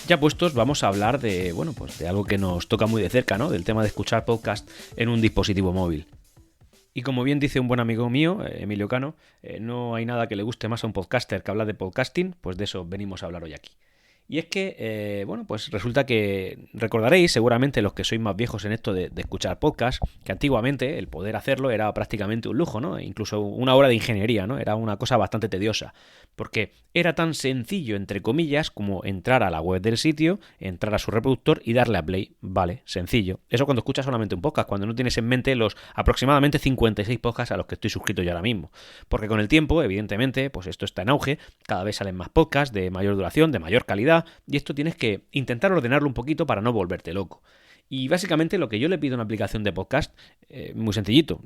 Ya puestos, vamos a hablar de, pues de algo que nos toca muy de cerca, ¿no? Del tema de escuchar podcast en un dispositivo móvil. Y como bien dice un buen amigo mío, Emilio Cano, no hay nada que le guste más a un podcaster que hablar de podcasting, pues de eso venimos a hablar hoy aquí. Y es que, pues resulta que recordaréis, seguramente los que sois más viejos en esto de escuchar podcast, que antiguamente el poder hacerlo era prácticamente un lujo, ¿no? Incluso una obra de ingeniería, ¿no? Era una cosa bastante tediosa, porque era tan sencillo, entre comillas, como entrar a la web del sitio, entrar a su reproductor y darle a play. Vale, sencillo. Eso cuando escuchas solamente un podcast, cuando no tienes en mente los aproximadamente 56 podcasts a los que estoy suscrito yo ahora mismo. Porque con el tiempo, evidentemente, pues esto está en auge, cada vez salen más podcasts de mayor duración, de mayor calidad, y esto tienes que intentar ordenarlo un poquito para no volverte loco. Y básicamente lo que yo le pido a una aplicación de podcast, muy sencillito,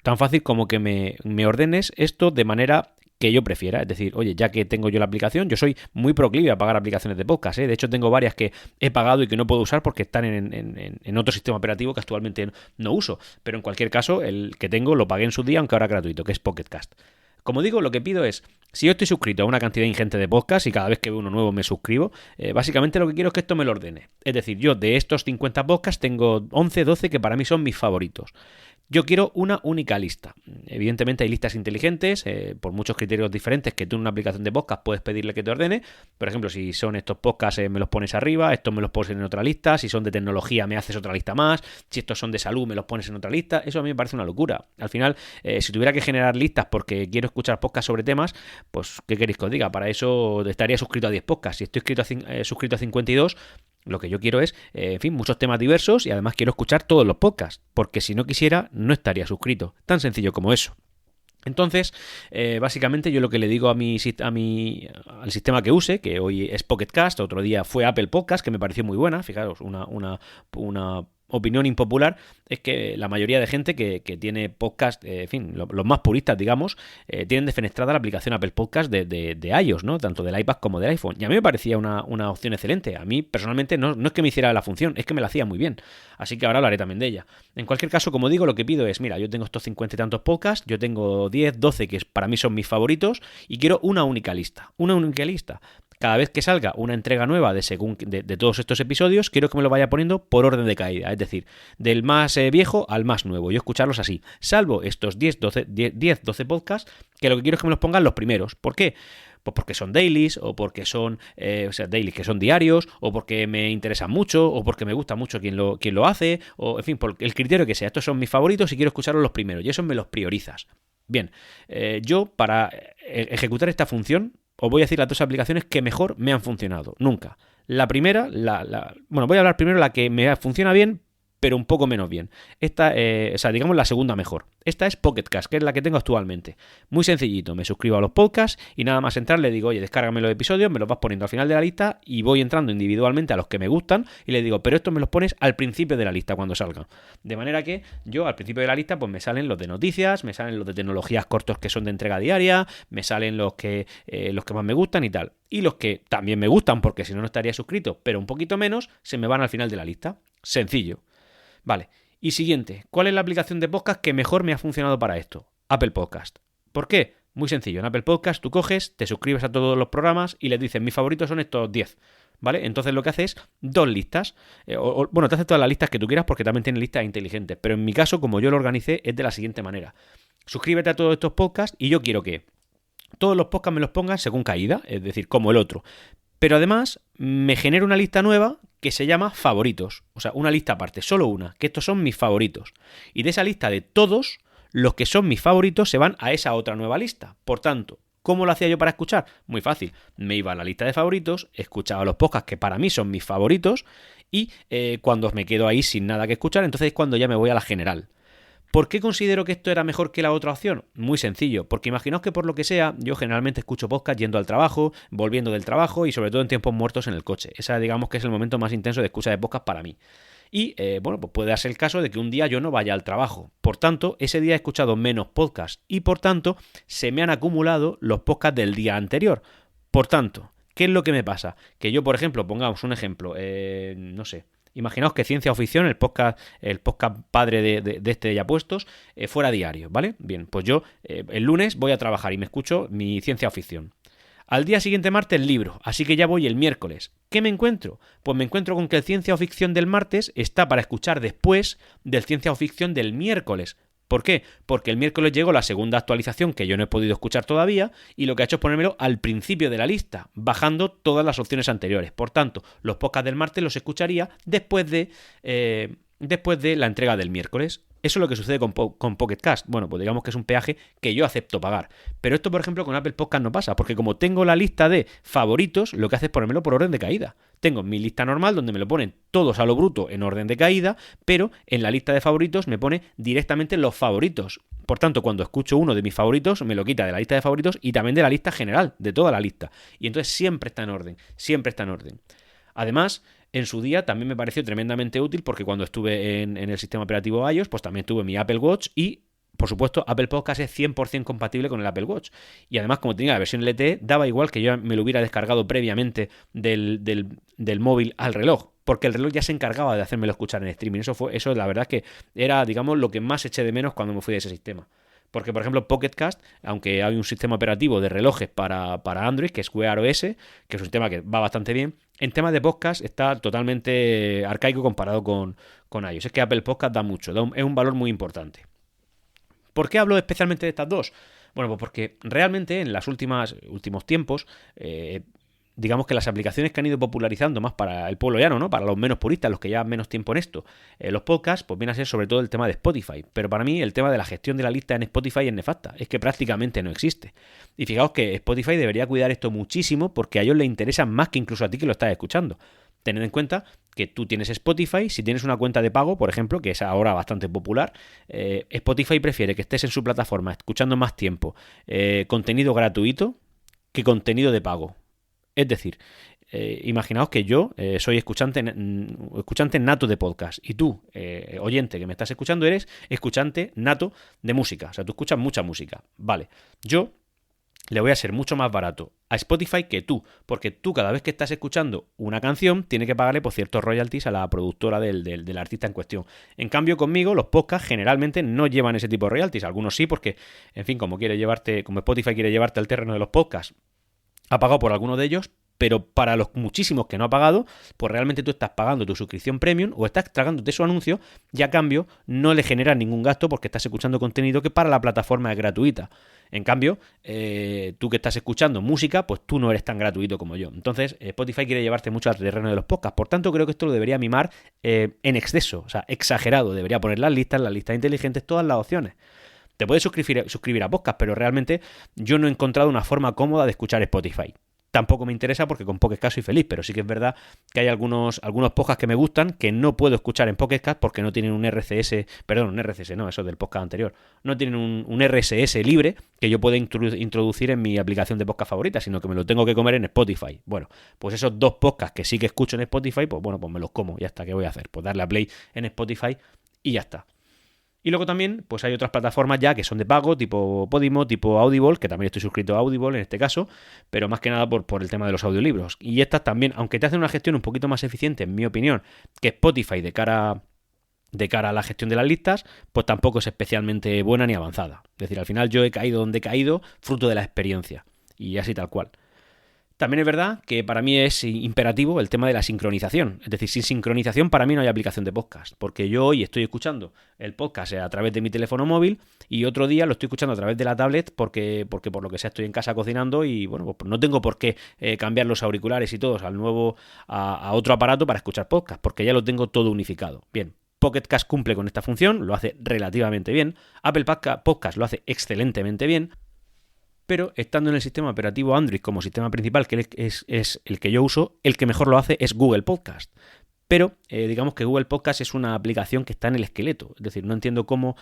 tan fácil como que me ordenes esto de manera que yo prefiera. Es decir, oye, ya que tengo yo la aplicación, yo soy muy proclive a pagar aplicaciones de podcast, ¿eh? De hecho tengo varias que he pagado y que no puedo usar porque están en otro sistema operativo que actualmente no uso, pero en cualquier caso el que tengo lo pagué en su día, aunque ahora gratuito, que es Pocket Cast. Como digo, lo que pido es, si yo estoy suscrito a una cantidad ingente de podcasts y cada vez que veo uno nuevo me suscribo, básicamente lo que quiero es que esto me lo ordene. Es decir, yo de estos 50 podcasts tengo 11, 12 que para mí son mis favoritos. Yo quiero una única lista. Evidentemente hay listas inteligentes, por muchos criterios diferentes que tú en una aplicación de podcast puedes pedirle que te ordene. Por ejemplo, si son estos podcasts me los pones arriba, estos me los pones en otra lista, si son de tecnología me haces otra lista más, si estos son de salud me los pones en otra lista. Eso a mí me parece una locura. Al final, si tuviera que generar listas porque quiero escuchar podcasts sobre temas, pues ¿qué queréis que os diga? Para eso estaría suscrito a 10 podcasts. Si estoy suscrito a 52, lo que yo quiero es, muchos temas diversos y además quiero escuchar todos los podcasts, porque si no quisiera no estaría suscrito. Tan sencillo como eso. Entonces, básicamente yo lo que le digo al sistema que use, que hoy es Pocket Cast, otro día fue Apple Podcast, que me pareció muy buena, fijaros, una opinión impopular, es que la mayoría de gente que tiene podcast, los más puristas, digamos, tienen defenestrada la aplicación Apple Podcast de iOS, ¿no? Tanto del iPad como del iPhone. Y a mí me parecía una opción excelente. A mí, personalmente, no es que me hiciera la función, es que me la hacía muy bien. Así que ahora hablaré también de ella. En cualquier caso, como digo, lo que pido es, mira, yo tengo estos 50 y tantos podcasts, yo tengo 10, 12 que para mí son mis favoritos, y quiero una única lista. Una única lista. Cada vez que salga una entrega nueva de todos estos episodios, quiero que me lo vaya poniendo por orden de caída, es decir, del más viejo al más nuevo, yo escucharlos así, salvo estos 10, 12 podcasts, que lo que quiero es que me los pongan los primeros. ¿Por qué? Pues porque son dailies, o porque son dailies que son diarios, o porque me interesan mucho, o porque me gusta mucho quien lo hace, o en fin, por el criterio que sea. Estos son mis favoritos y quiero escucharlos los primeros, y eso me los priorizas. Bien, yo para ejecutar esta función os voy a decir las dos aplicaciones que mejor me han funcionado. Nunca. La primera, voy a hablar primero la que me funciona bien, pero un poco menos bien. Esta, digamos la segunda mejor. Esta es Pocket Cast, que es la que tengo actualmente. Muy sencillito, me suscribo a los podcasts y nada más entrar le digo, oye, descárgame los episodios, me los vas poniendo al final de la lista y voy entrando individualmente a los que me gustan y le digo, pero estos me los pones al principio de la lista cuando salgan. De manera que yo al principio de la lista pues me salen los de noticias, me salen los de tecnologías cortos que son de entrega diaria, me salen los que más me gustan y tal. Y los que también me gustan, porque si no, no estaría suscrito, pero un poquito menos, se me van al final de la lista. Sencillo. Vale. Y siguiente, ¿cuál es la aplicación de podcast que mejor me ha funcionado para esto? Apple Podcast. ¿Por qué? Muy sencillo. En Apple Podcast tú coges, te suscribes a todos los programas y les dices, mis favoritos son estos 10. ¿Vale? Entonces lo que haces es dos listas. Te hace todas las listas que tú quieras porque también tiene listas inteligentes. Pero en mi caso, como yo lo organicé, es de la siguiente manera. Suscríbete a todos estos podcasts y yo quiero que todos los podcasts me los pongan según caída, es decir, como el otro. Pero además me genera una lista nueva que se llama favoritos. O sea, una lista aparte, solo una, que estos son mis favoritos. Y de esa lista de todos, los que son mis favoritos se van a esa otra nueva lista. Por tanto, ¿cómo lo hacía yo para escuchar? Muy fácil. Me iba a la lista de favoritos, escuchaba los podcasts que para mí son mis favoritos y cuando me quedo ahí sin nada que escuchar, entonces es cuando ya me voy a la general. ¿Por qué considero que esto era mejor que la otra opción? Muy sencillo, porque imaginaos que por lo que sea, yo generalmente escucho podcast yendo al trabajo, volviendo del trabajo y sobre todo en tiempos muertos en el coche. Esa digamos que es el momento más intenso de escucha de podcast para mí. Y pues puede darse el caso de que un día yo no vaya al trabajo. Por tanto, ese día he escuchado menos podcasts y por tanto se me han acumulado los podcasts del día anterior. Por tanto, ¿qué es lo que me pasa? Que yo, por ejemplo, pongamos un ejemplo, no sé. Imaginaos que Ciencia o Ficción, el podcast padre de este ya puestos, fuera diario, ¿vale? Bien, pues yo el lunes voy a trabajar y me escucho mi Ciencia o Ficción. Al día siguiente martes libro, así que ya voy el miércoles. ¿Qué me encuentro? Pues me encuentro con que el Ciencia o Ficción del martes está para escuchar después del Ciencia o Ficción del miércoles. ¿Por qué? Porque el miércoles llegó la segunda actualización que yo no he podido escuchar todavía y lo que ha hecho es ponérmelo al principio de la lista, bajando todas las opciones anteriores. Por tanto, los podcasts del martes los escucharía después de la entrega del miércoles. Eso es lo que sucede con Pocket Cast. Bueno, pues digamos que es un peaje que yo acepto pagar. Pero esto, por ejemplo, con Apple Podcast no pasa, porque como tengo la lista de favoritos, lo que hace es ponérmelo por orden de caída. Tengo mi lista normal donde me lo ponen todos a lo bruto en orden de caída, pero en la lista de favoritos me pone directamente los favoritos. Por tanto, cuando escucho uno de mis favoritos, me lo quita de la lista de favoritos y también de la lista general, de toda la lista. Y entonces siempre está en orden, siempre está en orden. Además, en su día también me pareció tremendamente útil porque cuando estuve en el sistema operativo iOS, pues también tuve mi Apple Watch y, por supuesto, Apple Podcast es 100% compatible con el Apple Watch. Y además, como tenía la versión LTE, daba igual que yo me lo hubiera descargado previamente del móvil al reloj, porque el reloj ya se encargaba de hacérmelo escuchar en streaming. Eso la verdad es que era, digamos, lo que más eché de menos cuando me fui de ese sistema. Porque, por ejemplo, Pocket Cast, aunque hay un sistema operativo de relojes para Android, que es Wear OS, que es un sistema que va bastante bien, en temas de podcast está totalmente arcaico comparado con iOS. Es que Apple Podcast da mucho, es un valor muy importante. ¿Por qué hablo especialmente de estas dos? Bueno, pues porque realmente en los últimos tiempos, digamos que las aplicaciones que han ido popularizando más para el pueblo llano, ¿no? Para los menos puristas, los que llevan menos tiempo en esto, los podcasts, pues viene a ser sobre todo el tema de Spotify. Pero para mí el tema de la gestión de la lista en Spotify es nefasta, es que prácticamente no existe. Y fijaos que Spotify debería cuidar esto muchísimo porque a ellos les interesa más que incluso a ti que lo estás escuchando. Tened en cuenta que tú tienes Spotify, si tienes una cuenta de pago, por ejemplo, que es ahora bastante popular, Spotify prefiere que estés en su plataforma escuchando más tiempo contenido gratuito que contenido de pago. Es decir, imaginaos que yo soy escuchante nato de podcast y tú, oyente que me estás escuchando, eres escuchante nato de música. O sea, tú escuchas mucha música. Vale, yo le voy a ser mucho más barato a Spotify que tú, porque tú cada vez que estás escuchando una canción tienes que pagarle por ciertos royalties a la productora del artista en cuestión. En cambio conmigo los podcasts generalmente no llevan ese tipo de royalties, algunos sí porque, en fin, como Spotify quiere llevarte al terreno de los podcasts, ha pagado por alguno de ellos, pero para los muchísimos que no ha pagado, pues realmente tú estás pagando tu suscripción premium o estás tragándote su anuncio y a cambio no le generas ningún gasto porque estás escuchando contenido que para la plataforma es gratuita. En cambio, tú que estás escuchando música, pues tú no eres tan gratuito como yo. Entonces, Spotify quiere llevarte mucho al terreno de los podcasts. Por tanto, creo que esto lo debería mimar en exceso, o sea, exagerado. Debería poner las listas inteligentes, todas las opciones. Te puedes suscribir a podcast, pero realmente yo no he encontrado una forma cómoda de escuchar Spotify. Tampoco me interesa porque con Pocket Cast soy feliz, pero sí que es verdad que hay algunos podcasts que me gustan que no puedo escuchar en Pocket Cast porque no tienen un RCS no, eso es del podcast anterior, no tienen un RSS libre que yo pueda introducir en mi aplicación de podcast favorita, sino que me lo tengo que comer en Spotify. Bueno, pues esos dos podcasts que sí que escucho en Spotify, pues bueno, pues me los como, ya está, ¿qué voy a hacer? Pues darle a play en Spotify y ya está. Y luego también, pues hay otras plataformas ya que son de pago, tipo Podimo, tipo Audible, que también estoy suscrito a Audible en este caso, pero más que nada por el tema de los audiolibros. Y estas también, aunque te hacen una gestión un poquito más eficiente, en mi opinión, que Spotify de cara a la gestión de las listas, pues tampoco es especialmente buena ni avanzada. Es decir, al final yo he caído donde he caído, fruto de la experiencia. Y así tal cual. También es verdad que para mí es imperativo el tema de la sincronización. Es decir, sin sincronización para mí no hay aplicación de podcast. Porque yo hoy estoy escuchando el podcast a través de mi teléfono móvil y otro día lo estoy escuchando a través de la tablet porque por lo que sea estoy en casa cocinando y bueno, pues no tengo por qué cambiar los auriculares y todos a otro aparato para escuchar podcast porque ya lo tengo todo unificado. Bien. Pocket Cast cumple con esta función, lo hace relativamente bien. Apple Podcast lo hace excelentemente bien. Pero estando en el sistema operativo Android como sistema principal, que es el que yo uso, el que mejor lo hace es Google Podcast. Pero digamos que Google Podcast es una aplicación que está en el esqueleto. Es decir, no entiendo cómo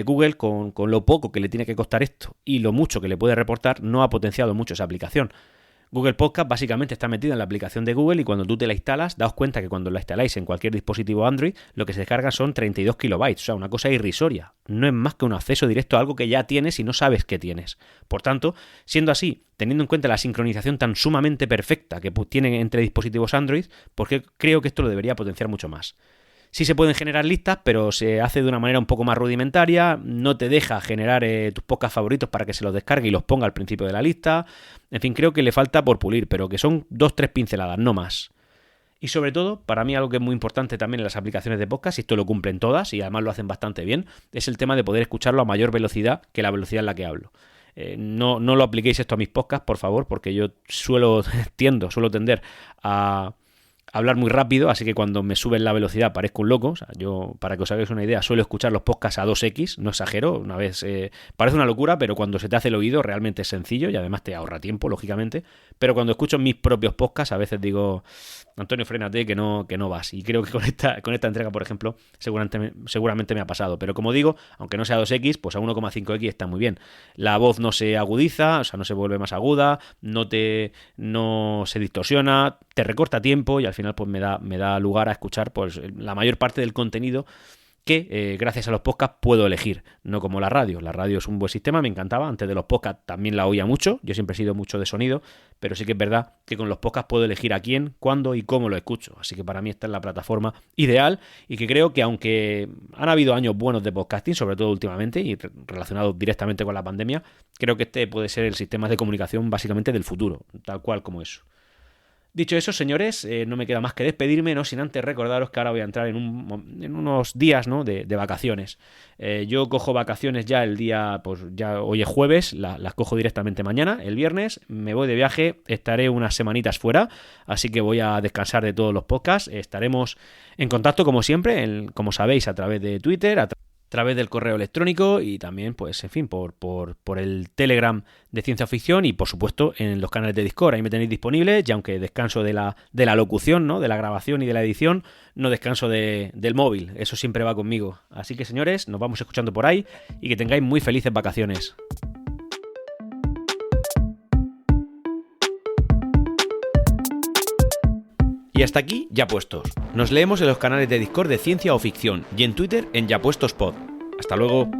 Google, con lo poco que le tiene que costar esto y lo mucho que le puede reportar, no ha potenciado mucho esa aplicación. Google Podcast básicamente está metida en la aplicación de Google y cuando tú te la instalas, daos cuenta que cuando la instaláis en cualquier dispositivo Android, lo que se descarga son 32 kilobytes, o sea, una cosa irrisoria. No es más que un acceso directo a algo que ya tienes y no sabes que tienes. Por tanto, siendo así, teniendo en cuenta la sincronización tan sumamente perfecta que tienen entre dispositivos Android, porque creo que esto lo debería potenciar mucho más. Sí se pueden generar listas, pero se hace de una manera un poco más rudimentaria, no te deja generar tus podcasts favoritos para que se los descargue y los ponga al principio de la lista. En fin, creo que le falta por pulir, pero que son 2-3 pinceladas, no más. Y sobre todo, para mí algo que es muy importante también en las aplicaciones de podcast, y esto lo cumplen todas y además lo hacen bastante bien, es el tema de poder escucharlo a mayor velocidad que la velocidad en la que hablo. No lo apliquéis esto a mis podcasts, por favor, porque yo suelo tender a hablar muy rápido, así que cuando me suben la velocidad parezco un loco. O sea, yo, para que os hagáis una idea, suelo escuchar los podcasts a 2x, no exagero, una vez parece una locura, pero cuando se te hace el oído realmente es sencillo y además te ahorra tiempo, lógicamente. Pero cuando escucho mis propios podcasts a veces digo, Antonio, frénate, que no vas. Y creo que con esta entrega, por ejemplo, seguramente me ha pasado. Pero como digo, aunque no sea 2x, pues a 1,5x está muy bien. La voz no se agudiza, o sea, no se vuelve más aguda, no se distorsiona, te recorta tiempo y al final pues me da lugar a escuchar pues la mayor parte del contenido que gracias a los podcasts puedo elegir, no como la radio. La radio es un buen sistema, me encantaba, antes de los podcasts también la oía mucho, yo siempre he sido mucho de sonido, pero sí que es verdad que con los podcasts puedo elegir a quién, cuándo y cómo lo escucho, así que para mí esta es la plataforma ideal y que creo que aunque han habido años buenos de podcasting, sobre todo últimamente y relacionados directamente con la pandemia, creo que este puede ser el sistema de comunicación básicamente del futuro, tal cual como eso. Dicho eso, señores, no me queda más que despedirme, no sin antes recordaros que ahora voy a entrar en unos días, ¿no?, de vacaciones. Yo cojo vacaciones ya el día, pues ya hoy es jueves, las cojo directamente mañana, el viernes, me voy de viaje, estaré unas semanitas fuera, así que voy a descansar de todos los podcasts. Estaremos en contacto como siempre, como sabéis, a través de Twitter, a través del correo electrónico y también, pues, en fin, por el Telegram de Ciencia Ficción y, por supuesto, en los canales de Discord. Ahí me tenéis disponibles y aunque descanso de la locución, ¿no?, de la grabación y de la edición, no descanso del móvil. Eso siempre va conmigo. Así que, señores, nos vamos escuchando por ahí y que tengáis muy felices vacaciones. Y hasta aquí, Ya Puestos. Nos leemos en los canales de Discord de Ciencia o Ficción y en Twitter en Ya Puestos Pod. Hasta luego.